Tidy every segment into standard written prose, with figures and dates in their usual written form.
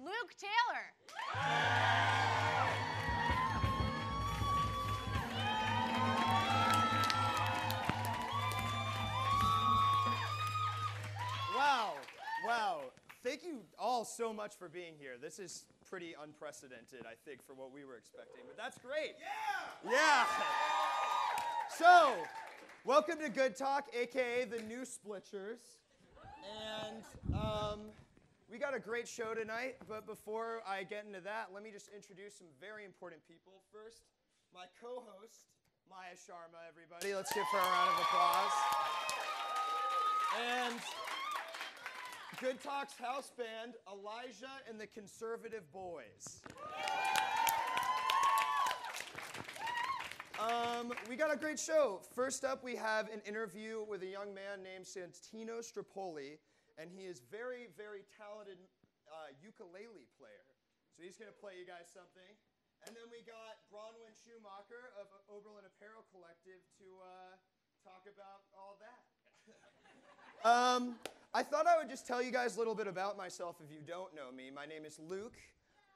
Luke Taylor. Wow. Thank you all so much for being here. This is pretty unprecedented, I think, for what we were expecting, but that's great. Yeah! So, welcome to Good Talk, a.k.a. the New Splitchers. And we got a great show tonight, but before I get into that, let me just introduce some very important people. First, my co-host, Maya Sharma, everybody. Let's give her a round of applause. And Good Talk's house band, Elijah and the Conservative Boys. We got a great show. First up, we have an interview with a young man named Santino Stropoli, and he is very, very talented ukulele player. So he's going to play you guys something. And then we got Bronwen Schumacher of Oberlin Apparel Collective to talk about all that. I thought I would just tell you guys a little bit about myself if you don't know me. My name is Luke.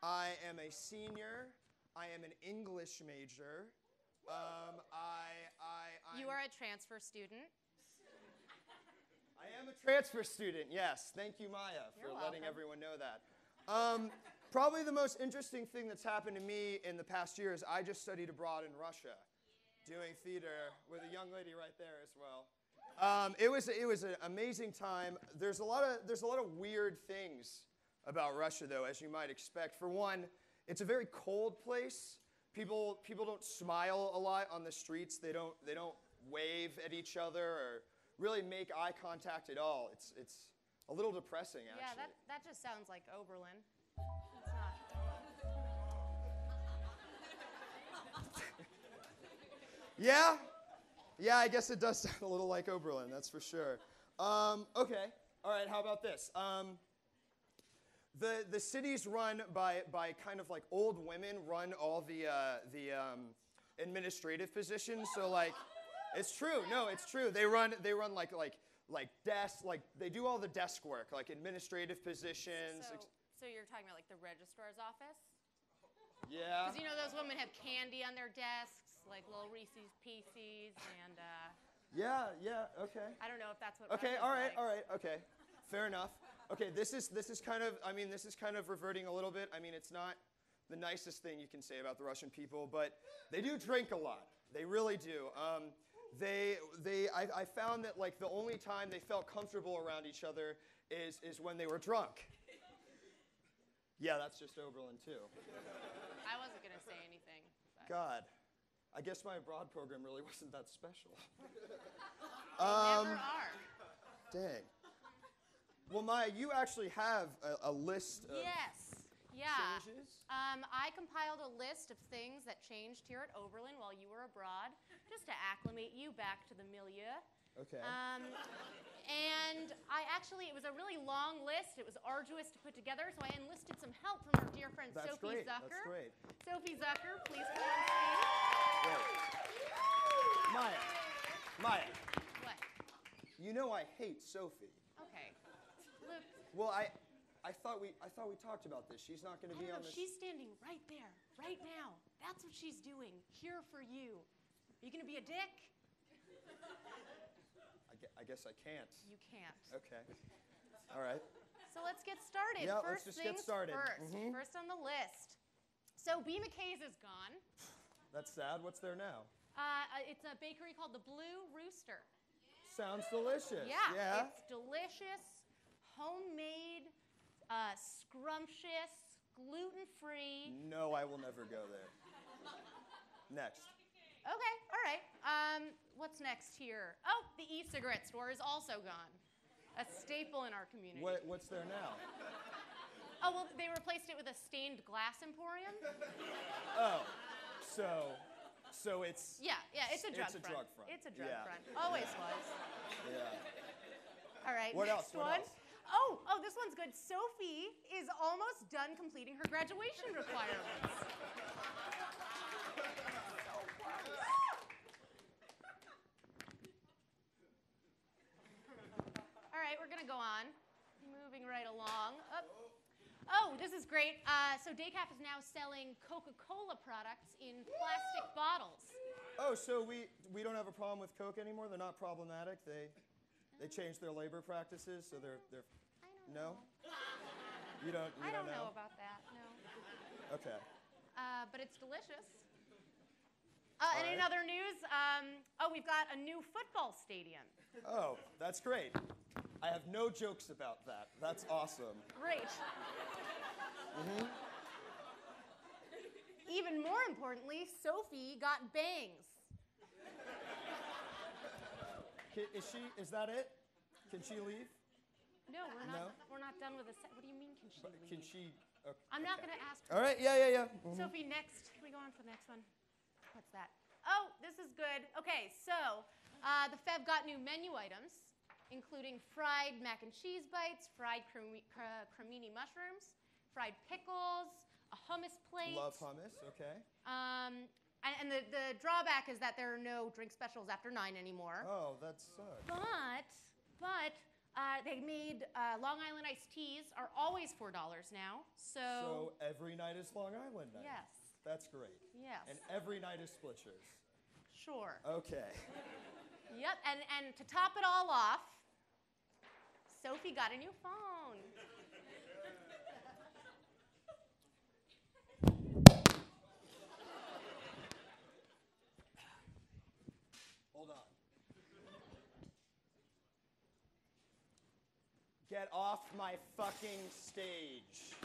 I am a senior. I am an English major. You are a transfer student. I am a transfer student, yes. Thank you, Maya, for letting everyone know that. Probably the most interesting thing that's happened to me in the past year is I just studied abroad in Russia, doing theater with a young lady right there as well. It was an amazing time. There's a lot of weird things about Russia, though, as you might expect. For one, it's a very cold place. People don't smile a lot on the streets. They don't wave at each other or really make eye contact at all. It's a little depressing, actually. Yeah, that just sounds like Oberlin. It's not. Yeah, I guess it does sound a little like Oberlin, that's for sure. Okay, all right, how about this? The city's run by kind of like old women run all the administrative positions. So like, it's true. No, it's true. They run like desks, like they do all the desk work, like administrative positions. So you're talking about like the registrar's office? Yeah. Because you know those women have candy on their desks, like little Reese's Pieces, and Yeah, okay. I don't know if that's what. Okay, Russia's all right, okay. Fair enough. Okay, this is kind of reverting a little bit. I mean, it's not the nicest thing you can say about the Russian people, but they do drink a lot. They really do. I found that like the only time they felt comfortable around each other is when they were drunk. Yeah, that's just Oberlin too. I wasn't gonna say anything. But. God, I guess my abroad program really wasn't that special. Never are. Dang. Well, Maya, you actually have a list of changes? I compiled a list of things that changed here at Oberlin while you were abroad, just to acclimate you back to the milieu. Okay. And it was a really long list. It was arduous to put together, so I enlisted some help from our dear friend Sophie Zucker. That's great. Sophie Zucker, please come on stage. Wait. Maya. What? You know I hate Sophie. Okay. Luke. Well, I thought we talked about this. She's not going to be on this. She's standing right there, right now. That's what she's doing, here for you. Are you going to be a dick? I guess I can't. You can't. Okay. All right. So let's get started. Yeah, First let's just get started. First. Mm-hmm. First on the list. So B. McKay's is gone. That's sad. What's there now? It's a bakery called the Blue Rooster. Sounds delicious. Yeah. It's delicious, homemade, scrumptious, gluten-free. No, I will never go there. Next. Okay, all right. What's next here? Oh, the e-cigarette store is also gone. A staple in our community. What's there now? Oh, well, they replaced it with a stained glass emporium. Oh, so it's... Yeah, it's a drug front. It's a drug front. Always was. Yeah. All right, What next else? one. Oh, this one's good. Sophie is almost done completing her graduation requirements. All right, we're going to go on. Moving right along. Oh, this is is great. So Decaf is now selling Coca-Cola products in plastic bottles. Oh, so we don't have a problem with Coke anymore? They're not problematic? They changed their labor practices, so they're I don't no? know. You don't I don't know about that, no. Okay. But it's delicious. All And in right. other news, we've got a new football stadium. Oh, that's great. I have no jokes about that. That's awesome. Great. Even more importantly, Sophie got bangs. Is that it? Can she leave? No, we're not. No? We're not done with the set. What do you mean? Can she leave? Can she? I'm not going to ask her. All right. Yeah. Sophie, next. Can we go on to the next one? What's that? Oh, this is good. Okay, so the Fev got new menu items, including fried mac and cheese bites, fried cremini mushrooms, fried pickles, a hummus plate. Love hummus. Okay. And the drawback is that there are no drink specials after 9 anymore. Oh, that sucks. But they made Long Island iced teas are always $4 now. So every night is Long Island night. Yes. That's great. Yes. And every night is Splitchers. Sure. Okay. Yep. And to top it all off, Sophie got a new phone. Hold on. Get off my fucking stage.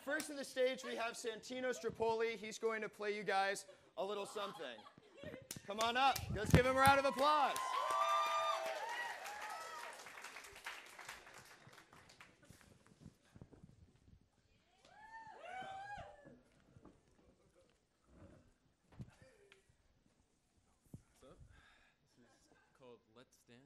First on the stage, we have Santino Stropoli. He's going to play you guys a little something. Come on up. Let's give him a round of applause. What's up? This is called Let's Dance.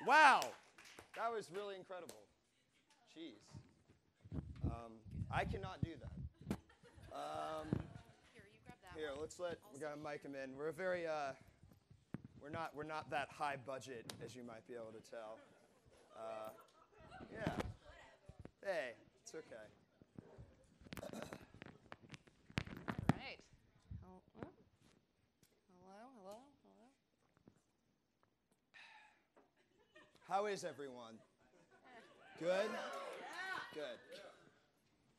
Wow. That was really incredible. Jeez. I cannot do that. Here, you grab that Here, one. we gotta mic him in. We're very, we're not that high budget, as you might be able to tell. Yeah. Hey, it's okay. All right. Oh, hello. How is everyone? Good? Good.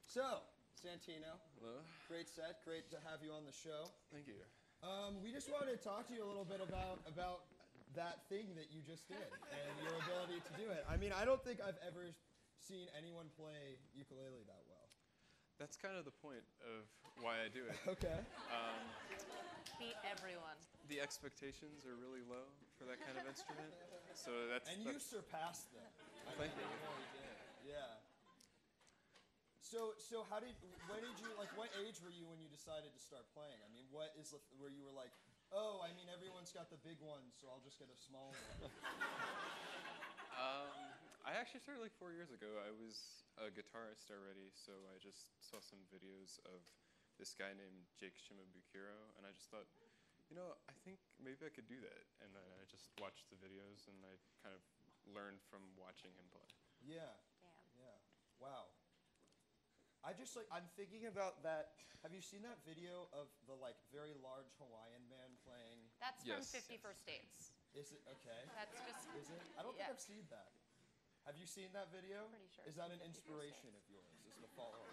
So, Santino, Hello. great set. Great to have you on the show. Thank you. We just wanted to talk to you a little bit about that thing that you just did and your ability to do it. I mean, I don't think I've ever seen anyone play ukulele that well. That's kind of the point of why I do it. Okay. Beat everyone. The expectations are really low for that kind of instrument, so that's. And you surpassed them. Thank you. Yeah. So when did you, like, what age were you when you decided to start playing? I mean, what is where you were like, oh, I mean, everyone's got the big ones, so I'll just get a small one. I actually started like 4 years ago. I was a guitarist already, so I just saw some videos of this guy named Jake Shimabukuro, and I just thought, you know, I think maybe I could do that. And then I just watched the videos, and I kind of learned from watching him play. Yeah. Damn. Yeah. Wow. I'm thinking about that. Have you seen that video of the, like, very large Hawaiian man playing? That's Yes. from 51st Dates. Is it? Okay. That's just. Is it? I don't Yeah. think I've seen that. Have you seen that video? Pretty sure Is it's that an 51st inspiration Dates. of yours? Is the follow-up?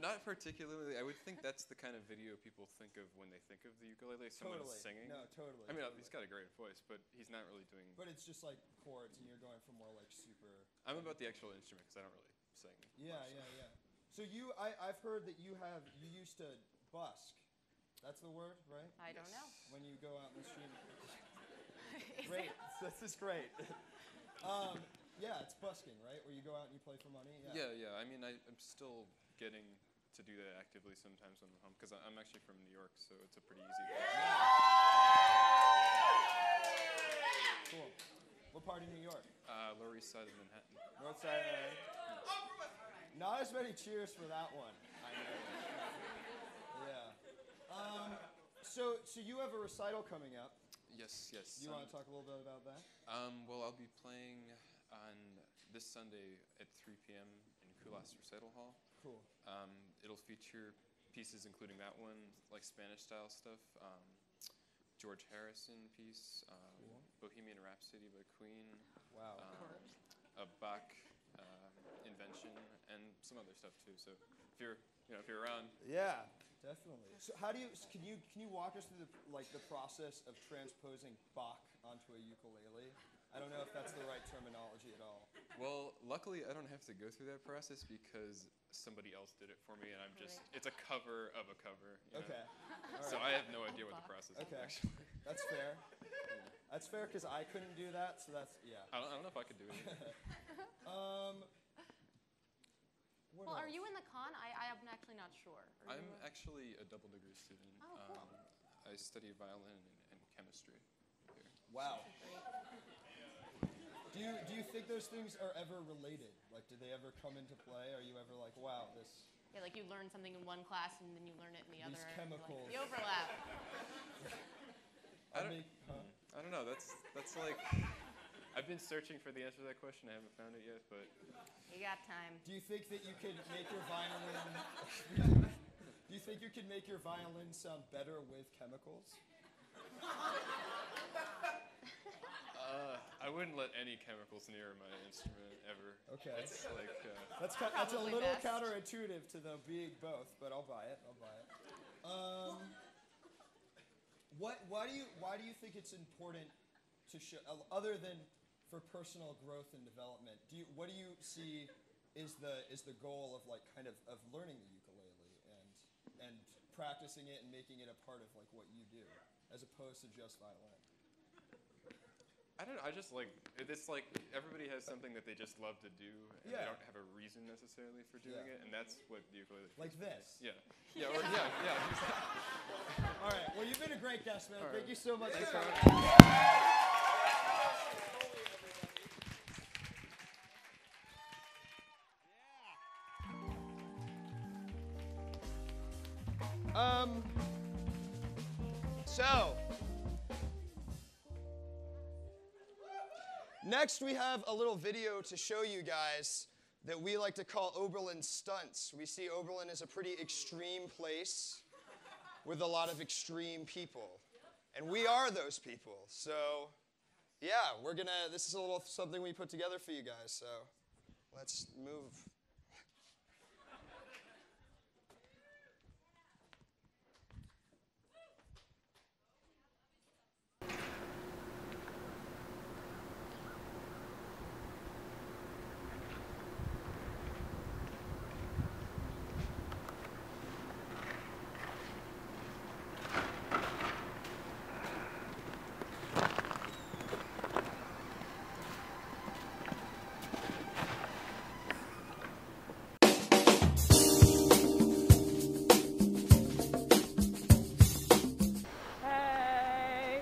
Not particularly. I would think that's the kind of video people think of when they think of the ukulele. Someone Totally. singing. No, totally. I mean, totally. he's got a great voice, but he's not really doing. But it's just like chords, and you're going for more like super. I'm about the actual instrument because I don't really sing. Yeah, much, so. yeah. So I've heard that you used to busk. That's the word, right? I don't know. When you go out in the street. Is Great. it? This is great. Yeah, it's busking, right? Where you go out and you play for money. Yeah. I mean, I'm still getting to do that actively sometimes when I'm home because I'm actually from New York, so it's a pretty easy place. Cool. What part of New York? Lower East Side of Manhattan. North side. Not as many cheers for that one. I know. Yeah. So you have a recital coming up. Yes. You want to talk a little bit about that? Well, I'll be playing on this Sunday at 3 p.m. in Kulas Recital Hall. Cool. It'll feature pieces including that one, like Spanish-style stuff, George Harrison piece, Cool. Bohemian Rhapsody by Queen, Wow. a Bach invention, and some other stuff too. So if you're around, Yeah, definitely. So can you walk us through the process of transposing Bach onto a ukulele? I don't know if that's the right terminology at all. well, luckily I don't have to go through that process because somebody else did it for me, and it's a cover of a cover. You know? Okay. All So right. I have no idea what the process is Okay. actually. That's fair. That's fair because I couldn't do that, so that's, yeah. I don't know if I could do it either. What Well, are else? you in the con? I'm actually not sure. Are I'm you actually a double degree student. Oh, cool. I study violin and chemistry here. Wow. Do you think those things are ever related? Like, do they ever come into play? Are you ever like, wow, this... Yeah, like you learn something in one class and then you learn it in the These other. and you're chemicals. Like, the overlap. I don't know. That's like I've been searching for the answer to that question. I haven't found it yet, but You got time. Do you think that you could make your violin... Do you think you could make your violin sound better with chemicals? I wouldn't let any chemicals near my instrument ever. Okay. It's like That's a Probably little best. counterintuitive to the being both, but I'll buy it. Why do you think it's important to show, other than for personal growth and development? What do you see is the goal of like kind of learning the ukulele and practicing it and making it a part of like what you do, as opposed to just violin? I don't know. I just like it's like everybody has something that they just love to do, and Yeah. they don't have a reason necessarily for doing Yeah. it, and that's what the ukulele. Like this. Yeah. Exactly. All right. Well, you've been a great guest, man. All Thank right. you so much Thanks for for coming. So, next we have a little video to show you guys that we like to call Oberlin stunts. We see Oberlin as a pretty extreme place with a lot of extreme people. And we are those people. So, yeah, this is a little something we put together for you guys. So, let's move.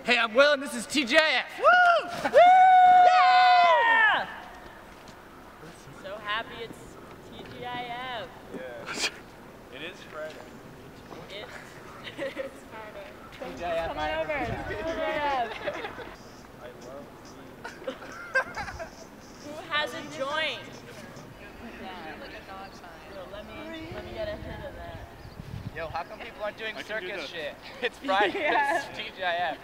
Hey, I'm Will, and this is TJF. Woo! Woo! Yeah! So happy it's TGIF. Yeah. It is Friday. It's Friday. TGIF. Come on over. TGIF. I love Who hasn't joined? Yeah. Like a dog sign. So let me get a hit of that. Yo, how come people aren't doing circus shit? It's Friday. Yeah. It's TGIF.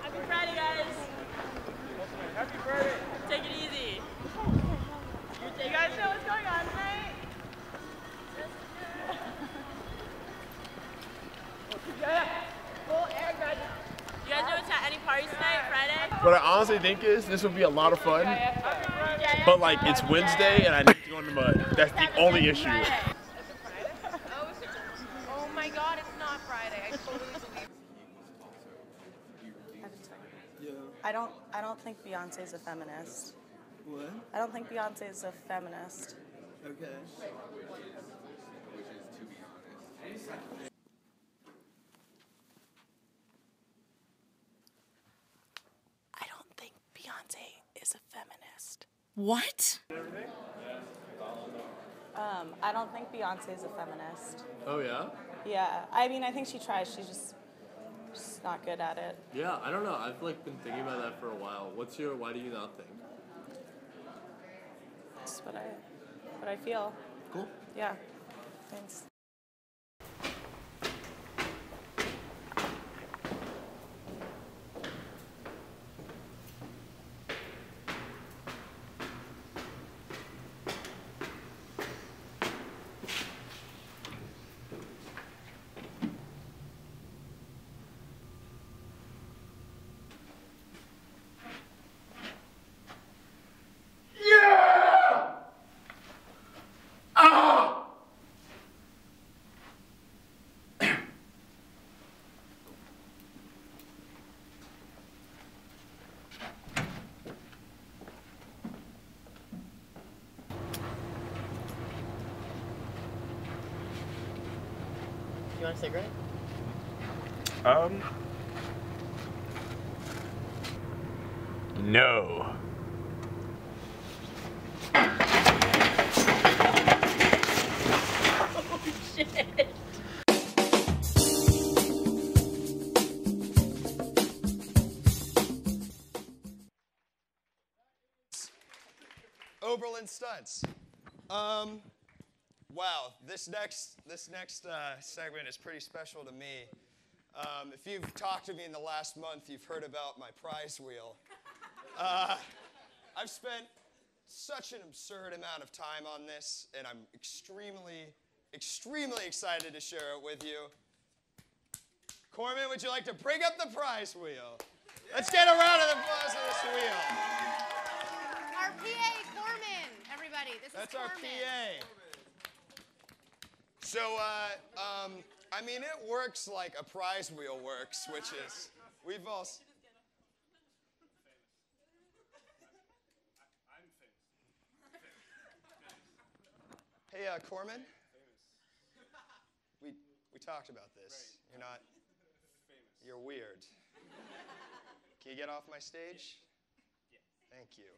Happy Friday, guys. Happy Friday. Take it easy. You guys know what's going on tonight? Full air graduate. You guys know what's at any parties tonight, Friday? What I honestly think is this would be a lot of fun, but like it's Wednesday and I need to go in the mud. That's the only issue. Oh my God, it's not Friday. I totally believe. I don't think Beyonce's a feminist. What? I don't think Beyonce's a feminist. Okay. I don't think Beyonce is a feminist. What? I don't think Beyonce's a feminist. Oh yeah? Yeah, I mean, I think she tries. She's just not good at it. Yeah, I don't know. I've like been thinking about that for a while. Why do you not think? It's what I feel. Cool. Yeah. Thanks. You want to say great? No. Oberlin stunts. Wow, this next segment is pretty special to me. If you've talked to me in the last month, you've heard about my prize wheel. I've spent such an absurd amount of time on this, and I'm extremely, extremely excited to share it with you. Corman, would you like to bring up the prize wheel? Let's get a round of applause for this wheel. Our PA, Corman, everybody. That's is our Corman. PA. So, I mean, it works like a prize wheel works, which is, we've all... Hey, Corman? We talked about this. You're not... You're weird. Can you get off my stage? Thank you.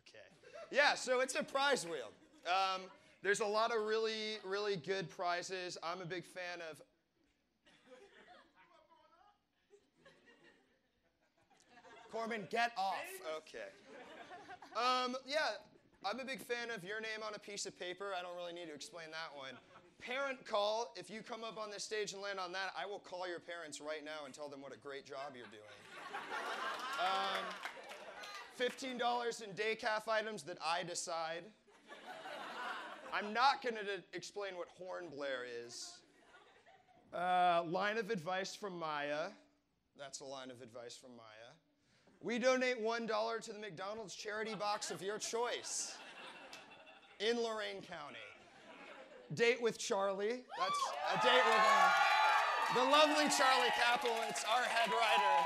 Okay. Yeah, so it's a prize wheel. There's a lot of really, really good prizes. I'm a big fan of... Corbin, get off. Okay. Yeah, I'm a big fan of your name on a piece of paper. I don't really need to explain that one. Parent call. If you come up on this stage and land on that, I will call your parents right now and tell them what a great job you're doing. $15 in decaf items that I decide. I'm not going to explain what horn blare is. Line of advice from Maya. That's a line of advice from Maya. We donate $1 to the McDonald's charity box of your choice in Lorain County. Date with Charlie. That's a date with the lovely Charlie Capel. It's our head writer.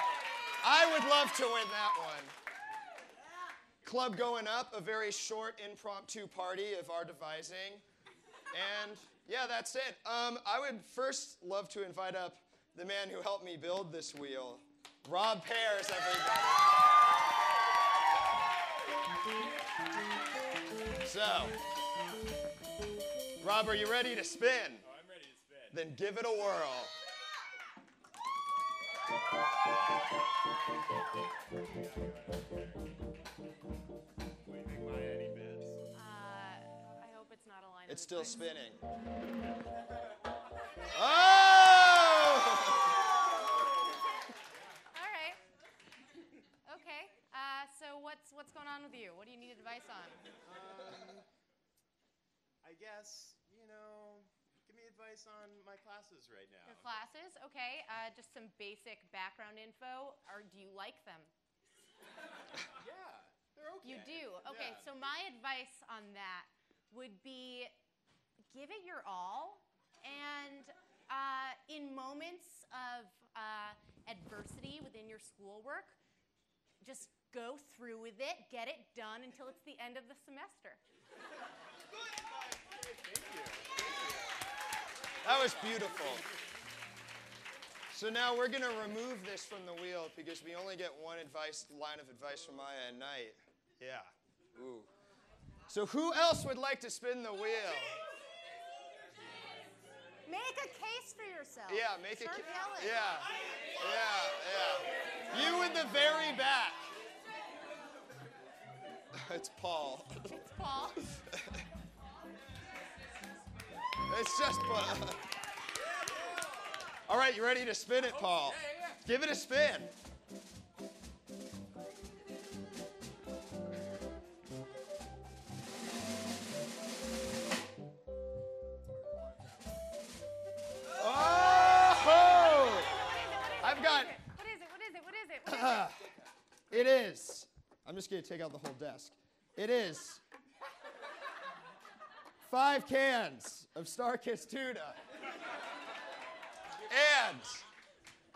I would love to win that one. Club going up, a very short impromptu party of our devising. And yeah, that's it. I would first love to invite up the man who helped me build this wheel, Rob Pears, everybody. So, Rob, are you ready to spin? Oh, I'm ready to spin. Then give it a whirl. What do you think, Maya? Any bets? I hope it's not a line. It's of still advice. spinning. Oh! All right. Okay. So what's going on with you? What do you need advice on? I guess, give me advice on my classes right now. Your classes? Okay. Just some basic background info. Or do you like them? Yeah, they're okay. You do? Okay. Yeah. So my advice on that would be give it your all. And in moments of adversity within your schoolwork, just go through with it, get it done until it's the end of the semester. That was beautiful. So now we're going to remove this from the wheel because we only get one line of advice from Maya at night. Yeah. Ooh. So who else would like to spin the wheel? Make a case for yourself. Yeah, make Start a yelling. Yeah. You in the very back. It's Paul. It's Paul. It's just Paul. All right, you ready to spin it, Paul? Yeah. Give it a spin. Oh! I've got... What is it? It is. I'm just going to take out the whole desk. It is 5 cans of Star-Kissed tuna and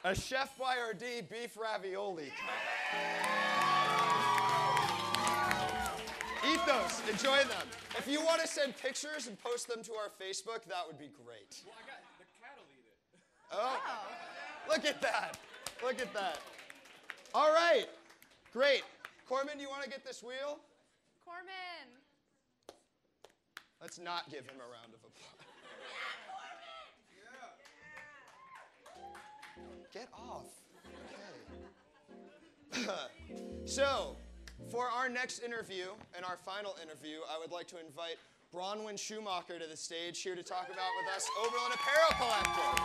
a Chef Boyardee beef ravioli cup. Eat those. Enjoy them. If you want to send pictures and post them to our Facebook, that would be great. Well, the cat will eat it. Oh, look at that. Look at that. All right. Great. Corman, do you want to get this wheel? Corman. Let's not give him a round of applause. Get off. Okay. So, for our next interview and our final interview, I would like to invite Bronwen Schumacher to the stage here to talk about with us Oberlin Apparel Collective.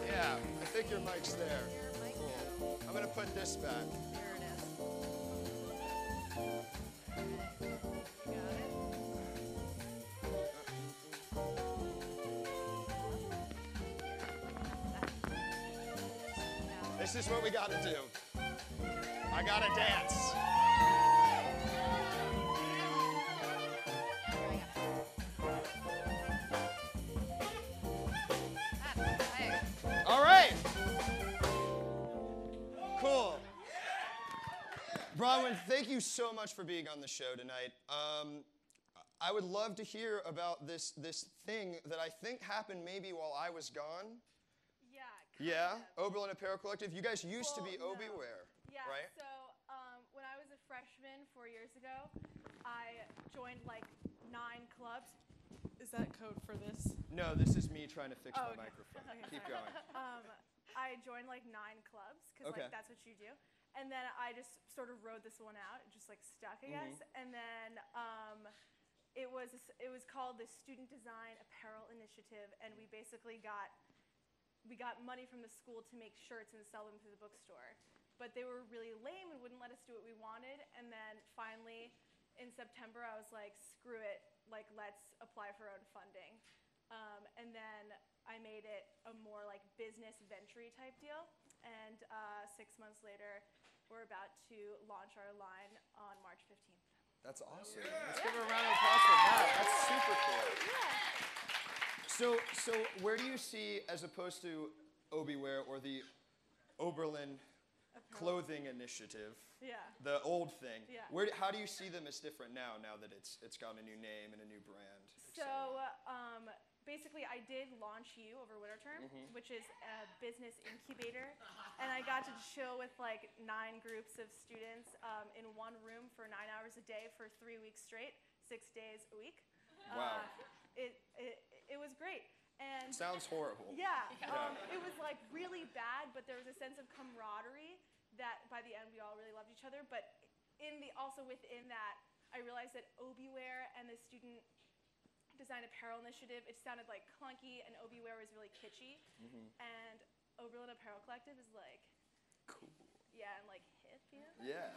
Yeah, I think your mic's there. Cool. I'm going to put this back. Here it is. You got it? This is what we got to do. I got to dance. All right. Cool. Bronwen, thank you so much for being on the show tonight. I would love to hear about this thing that I think happened maybe while I was gone. Yeah. Yeah, Oberlin Apparel Collective. You guys used to be Well, no. Obi-Wear, Yeah, right? so when I was a freshman 4 years ago, joined like 9 clubs. Is that code for this? No, this is me trying to fix my okay. microphone. Okay, Keep sorry. going. I joined like 9 clubs because Okay. like that's what you do, and then I just sort of rode this one out. It just like stuck, I guess. And then it was called the Student Design Apparel Initiative, and we basically got money from the school to make shirts and sell them through the bookstore. But they were really lame and wouldn't let us do what we wanted. And then finally, in September, I was like, screw it, like let's apply for our own funding. And then I made it a more like business venture type deal. And 6 months later, we're about to launch our line on March 15th. That's awesome. Let's give her a round of applause for that. That's super cool. So where do you see, as opposed to Obiwear or the Oberlin clothing initiative, the old thing, how do you see them as different now that it's got a new name and a new brand? So basically, I did launch you over winter term, which is a business incubator, and I got to chill with like 9 groups of students in one room for 9 hours a day for 3 weeks straight, 6 days a week. Wow. It was great. And sounds horrible. Yeah, it was like really bad, but there was a sense of camaraderie that by the end we all really loved each other. But also within that, I realized that Obiwear and the Student Design Apparel Initiative, it sounded like clunky, and Obiwear was really kitschy. And Oberlin Apparel Collective is like cool. Yeah, and like hip, you know? Yeah.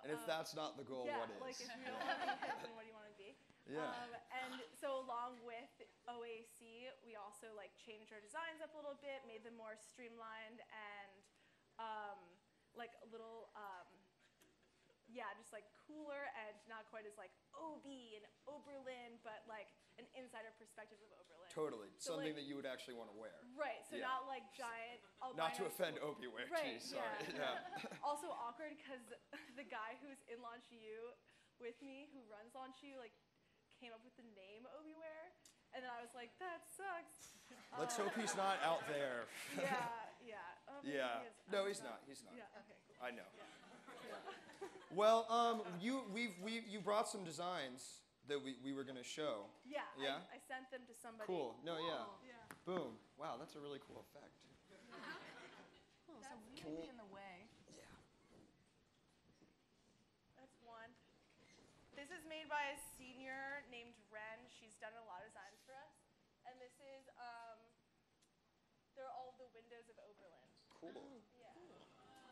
And if that's not the goal, what is? Like if you don't want to be hip, then what do you want to be? Yeah. And so along with OAC, we also like changed our designs up a little bit, made them more streamlined and like a little, just like cooler and not quite as like OB and Oberlin, but like an insider perspective of Oberlin. Totally. So something like, that you would actually want to wear. Right. So not like giant. Not to offend Obiwear. Right. Geez, sorry. Yeah. Also awkward because the guy who's in Launch U with me, who runs Launch U, like came up with the name Obiwear, and then I was like, that sucks. Let's hope he's not out there. Yeah. No, he's not. He's not. Yeah. Okay. Cool. I know. Yeah. Well, you brought some designs that we were gonna show. Yeah. Yeah. I sent them to somebody. Cool. No. Yeah. Yeah. Boom. Wow, that's a really cool effect. Cool. So we can be in the way. Yeah. That's one. This is made by a senior named Ren. She's done a lot of designs for us. And this is, they're all the windows of Oberlin. Cool. Yeah.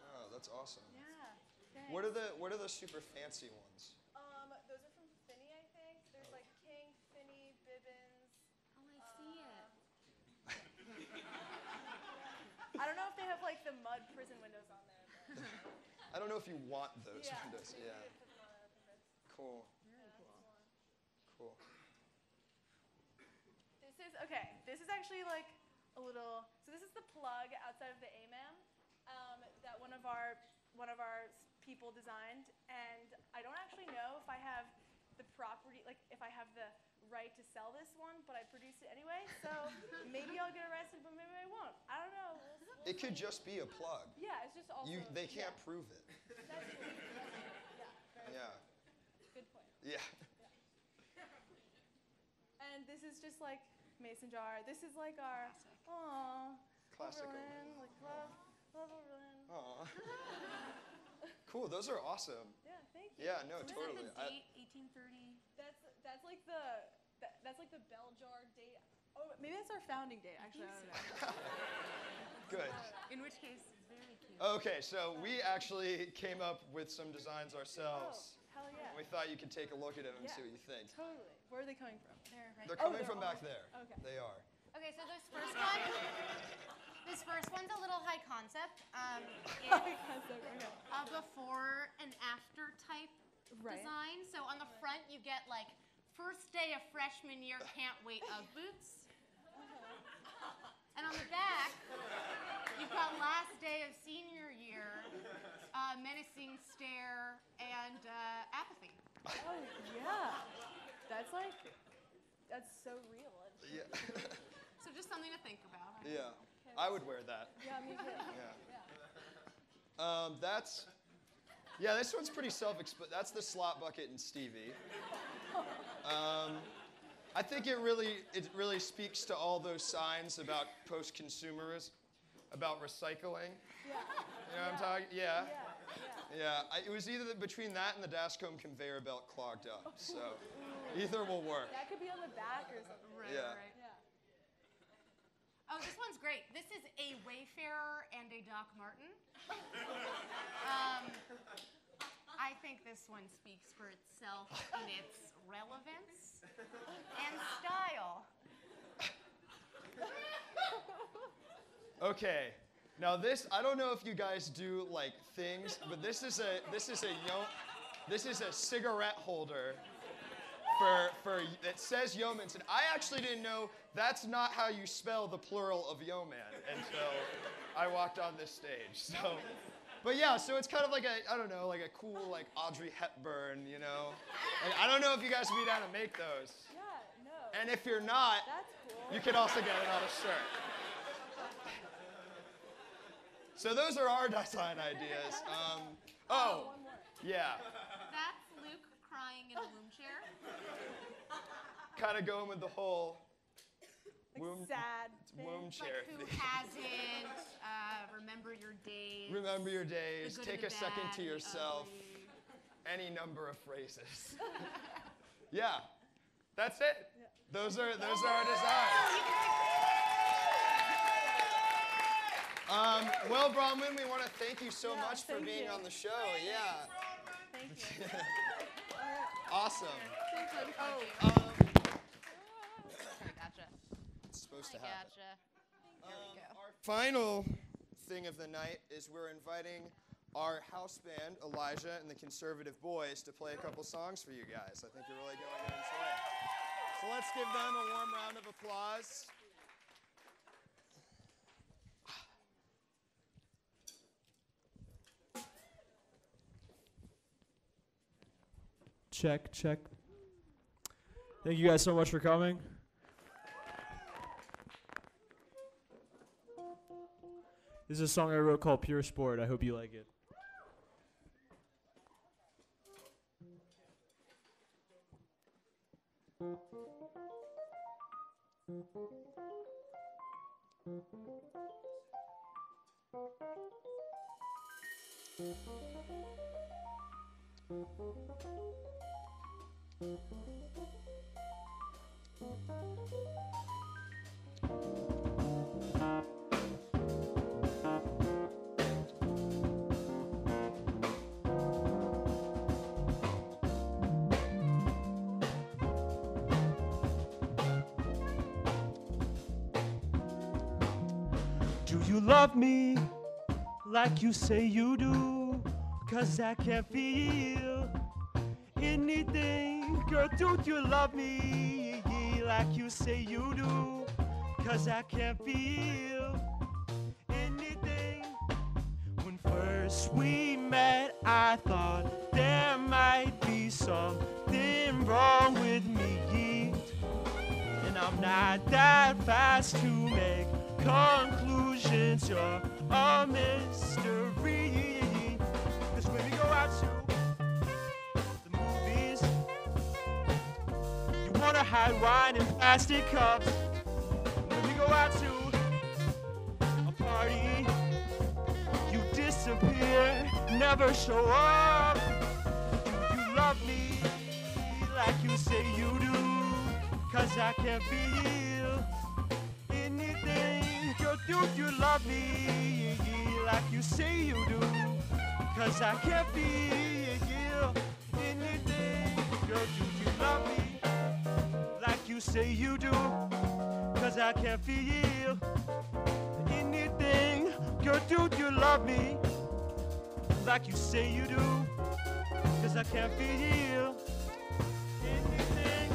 Oh, that's awesome. Yeah. Thanks. What are the super fancy ones? Those are from Finney, I think. There's like King, Finney, Bibbins. Oh, I see it. I don't know if they have like the mud prison windows on there. But I don't know if you want those yeah. windows. Maybe Yeah. they put them on a purpose. Cool. Very cool. Cool. This is actually like a little. So this is the plug outside of the AMAM that one of our people designed, and I don't actually know if I have the property, like if I have the right to sell this one, but I produced it anyway. So maybe I'll get arrested, but maybe I won't. I don't know. We'll It could just be a plug. Yeah, it's just also. They can't prove it. That's true. Yeah. Good point. Yeah. And this is just like mason jar. This is like our Classic Oberlin, like love Oberlin. Aw. Cool. Those are awesome. Yeah, thank you. Yeah. No. What Totally. is that, the date, 1830? That's like the bell jar date. Oh, maybe that's our founding date. Actually, I don't know. Good. In which case, very cute. Okay. So we actually came up with some designs ourselves. Oh, hell yeah. We thought you could take a look at them and see what you think. Totally. Where are they coming from? They're coming from back there. Okay. They are. Okay, so this first one's a little high concept. It's a before and after type design. So on the front, you get like first day of freshman year, can't wait Ugg boots. And on the back, you've got last day of senior year, menacing stare, and apathy. Oh yeah, that's so real. Yeah. So just something to think about. Yeah. I would wear that. Yeah, me too. Yeah. That's Yeah, this one's pretty self-explanatory. That's the slot bucket and Stevie. I think it really speaks to all those signs about post-consumerism, about recycling. Yeah. You know what I'm talking? Yeah. It was either between that and the Dascombe conveyor belt clogged up. So either will work. That could be on the back or something. Right, Yeah. right. Oh, this one's great. This is a Wayfarer and a Doc Martin. I think this one speaks for itself in its relevance and style. Okay. Now this, I don't know if you guys do like things, but this is a cigarette holder for it says yeomans, and I actually didn't know that's not how you spell the plural of yeoman until I walked on this stage. So, but yeah, so it's kind of like a like a cool like Audrey Hepburn, you know. And I don't know if you guys would be down to make those. Yeah, no. And if you're not, That's cool. you can also get it on a shirt. So those are our design ideas. One more. Yeah. That's Luke crying in a womb chair. Kind of going with the whole Like sad thing. womb chair Like who thing. hasn't? Remember your days. Remember your days. The good Take and a the second bad, to the yourself. ugly. Any number of phrases. Yeah. That's it. Yeah. Those are our designs. Well, Bronwen, we want to thank you so much for thank being you. on the show. Yeah. Thank you. Awesome. Oh. I gotcha. It's supposed I to happen. gotcha. There we go. Our final thing of the night is we're inviting our house band, Elijah and the Conservative Boys, to play a couple songs for you guys. I think you're really going to enjoy it. So let's give them a warm round of applause. Check, check. Thank you guys so much for coming. This is a song I wrote called Pure Sport. I hope you like it. Do you love me like you say you do? 'Cause I can't feel anything. Girl, do you love me like you say you do? 'Cause I can't feel anything. When first we met, I thought there might be something wrong with me. And I'm not that fast to make conclusions. You're a mystery. 'Cause when we go out to the movies, you wanna hide wine in plastic cups. When we go out to a party, you disappear, never show up. Do you love me like you say you do? 'Cause I can't feel anything. Girl, do you love me like you say you do? 'Cause I can't feel anything. Girl, do you love me like you say you do? 'Cause I can't feel anything. Girl, do you love me like you say you do? 'Cause I can't feel anything.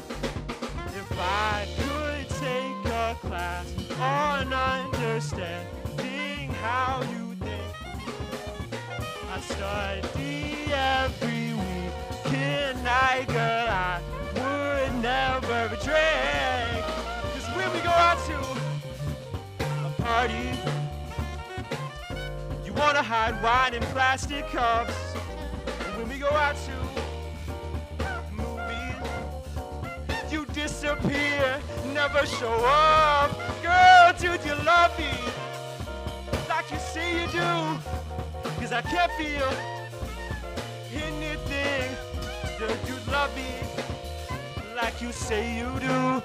If I could take a class on understanding how you think, I study every weekend night, girl, I would never drink. 'Cause when we go out to a party, you wanna hide wine in plastic cups. go out to movies, you disappear, never show up. Girl, do you love me like you say you do? 'Cause I can't feel anything. Do you love me like you say you do?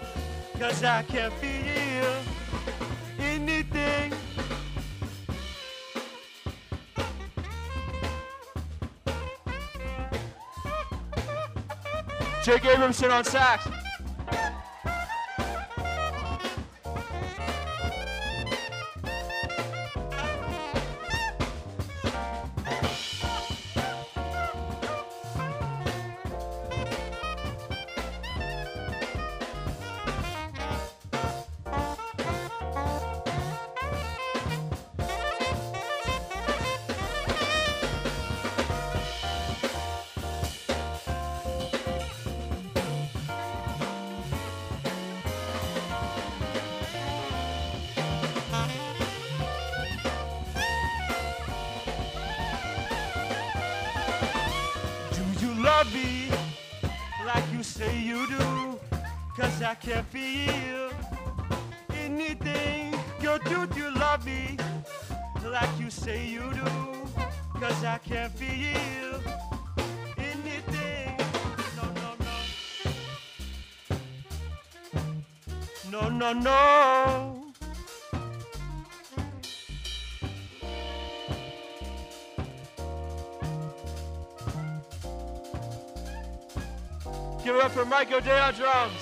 'Cause I can't feel anything. Jake Abramson on sax. Love me like you say you do, 'cause I can't feel anything. Girl, do you love me like you say you do? 'Cause I can't feel anything. No, no, no. No, no, no. Give it up for Mike O'Day on drums.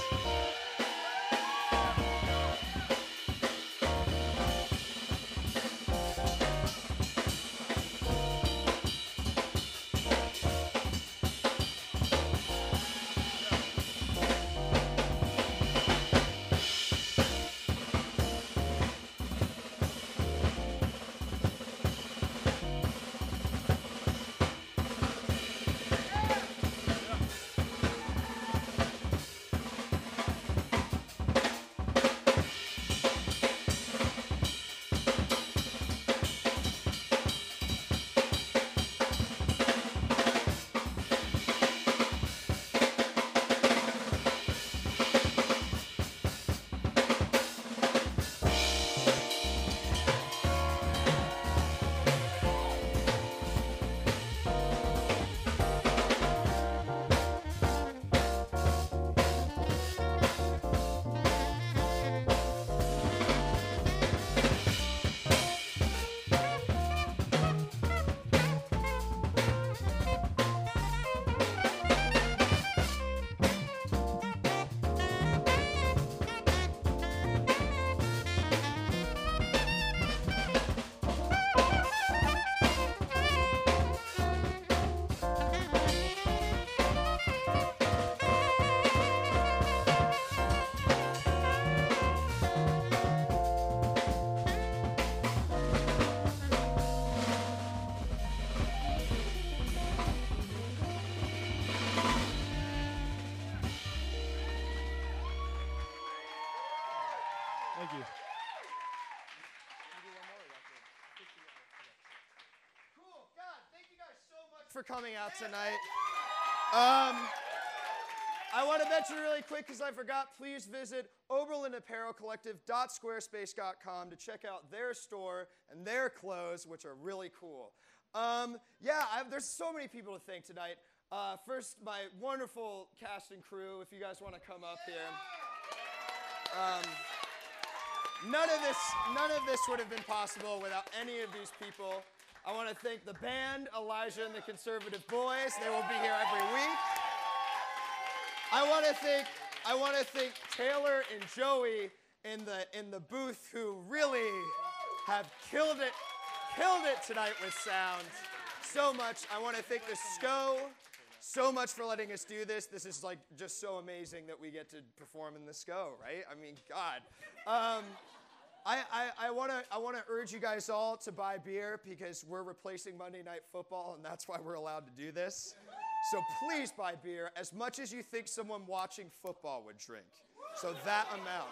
Thank you. Cool. God, thank you guys so much for coming out tonight. I want to mention really quick because I forgot, please visit OberlinApparelCollective.squarespace.com to check out their store and their clothes, which are really cool. There's so many people to thank tonight. First, my wonderful cast and crew, if you guys want to come up here. None of this would have been possible without any of these people. I want to thank the band, Elijah and the Conservative Boys. They will be here every week. I want to thank Taylor and Joey in the booth who really have killed it tonight with sound so much. I want to thank the SCO so much for letting us do this. This is like just so amazing that we get to perform in the SCO, right? I mean, God. I want to urge you guys all to buy beer because we're replacing Monday Night Football, and that's why we're allowed to do this. So please buy beer as much as you think someone watching football would drink. So that amount.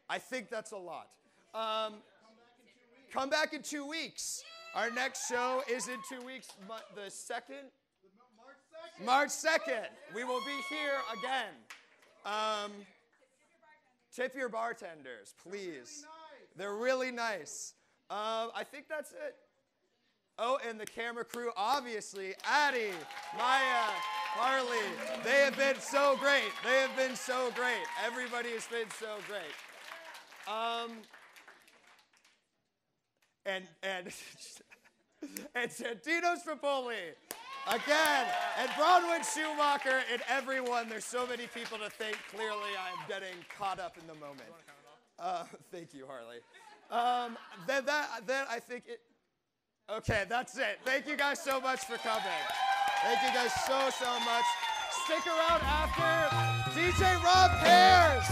I think that's a lot. Come back in 2 weeks. Our next show is in 2 weeks, the 2nd? March 2nd, we will be here again. Tip your bartenders, please. They're really nice. I think that's it. Oh, and the camera crew, obviously, Addie, Maya, Harley, they have been so great. They have been so great. Everybody has been so great. And Santino Stropoli, again, and Bronwen, Schumacher, and everyone. There's so many people to thank. Clearly, I'm getting caught up in the moment. Thank you, Harley. Then I think it. Okay, that's it. Thank you guys so much for coming. Thank you guys so much. Stick around after DJ Rob Pears.